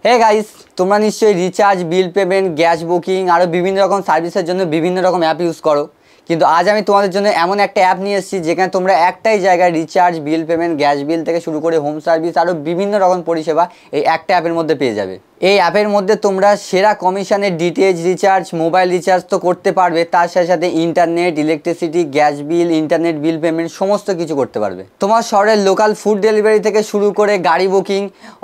Hey guys, তোমরা নিশ্চয়ই recharge, bill payment, gas booking আরও বিভিন্ন রকম সার্ভিসের জন্য বিভিন্ন রকম অ্যাপ ইউজ করো। কিন্তু আজ আমি তোমাদের জন্য এমন একটা অ্যাপ নিয়ে এসেছি যেখানে তোমরা একটাই জায়গায় recharge, bill payment, gas bill থেকে শুরু করে হোম সার্ভিস আরও বিভিন্ন রকম পরিষেবা এই একটা অ্যাপের মধ্যে পেয়ে যাবে। এই অ্যাপের মধ্যে তোমরা সেরা কমিশনের ডিটিএইচ রিচার্জ, মোবাইল রিচার্জ তো করতে পারবে, তার সাথে সাথে internet, electricity, gas bill, internet bill payment সমস্ত কিছু করতে পারবে। তোমার শহরের লোকাল ফুড ডেলিভারি থেকে শুরু করে গাড়ি বুকিং,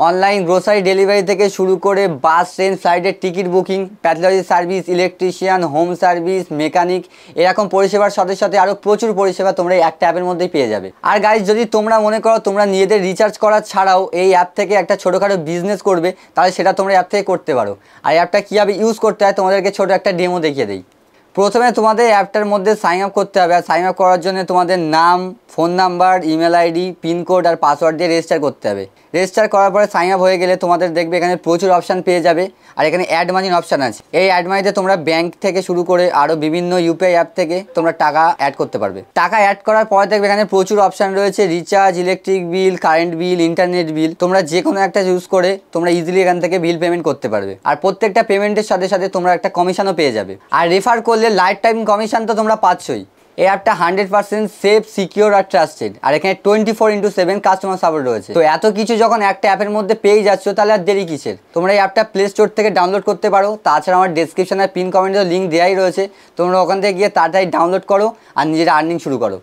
অনলাইন গ্রোসারি ডেলিভারি থেকে শুরু করে বাস, ট্রেন, ফ্লাইটের ticket booking, pathology service, electrician, home service, mechanic, এরকম পরিষেবার সাথে সাথে আরও প্রচুর পরিষেবা তোমরা এই একটা অ্যাপের মধ্যেই পেয়ে যাবে। আর গাইজ, যদি তোমরা মনে করো তোমরা নিজেদের রিচার্জ করা ছাড়াও এই অ্যাপ থেকে একটা ছোটোখাটো বিজনেস করবে, তাহলে সেটা তোমরা অ্যাপ থেকে করতে পারো। আর অ্যাপটা কীভাবে ইউজ করতে হয় তোমাদেরকে ছোটো একটা ডেমো দেখিয়ে দিই। প্রথমে তোমাদের অ্যাপটার মধ্যে সাইন আপ করতে হবে। আর সাইন আপ করার জন্য তোমাদের নাম, phone number, email ID, pincode আর পাসওয়ার্ড দিয়ে রেজিস্টার করতে হবে। রেজিস্টার করার পরে সাইন আপ হয়ে গেলে তোমাদের দেখবে এখানে প্রচুর অপশান পেয়ে যাবে। আর এখানে অ্যাড মানির অপশান আছে। এই অ্যাড মানিতে তোমরা ব্যাংক থেকে শুরু করে আরও বিভিন্ন ইউপিআই অ্যাপ থেকে তোমরা টাকা অ্যাড করতে পারবে। টাকা অ্যাড করার পরে দেখবে এখানে প্রচুর অপশান রয়েছে, recharge, electric bill, current bill, internet bill. তোমরা যে কোনো একটা ইউজ করে তোমরা ইজিলি এখান থেকে বিল পেমেন্ট করতে পারবে। আর প্রত্যেকটা পেমেন্টের সাথে সাথে তোমরা একটা কমিশনও পেয়ে যাবে। আর রেফার করলে লাইফ টাইম কমিশন তো তোমরা পাচ্ছই। এই অ্যাপটা 100% সেফ, সিকিওর আর ট্রাস্টেড। আর এখানে 24/7 কাস্টমার সাপোর্ট রয়েছে। তো এত কিছু যখন একটা অ্যাপের মধ্যে পেয়ে যাচ্ছ, তাহলে আর দেরি কিসের? তোমরা এই অ্যাপটা প্লে স্টোর থেকে ডাউনলোড করতে পারো। তাছাড়া আমার ডেসক্রিপশন আর পিন কমেন্টে লিঙ্ক দেওয়াই রয়েছে। তোমরা ওখান থেকে গিয়ে তাড়াতাড়ি ডাউনলোড করো আর নিজেরা আর্নিং শুরু করো।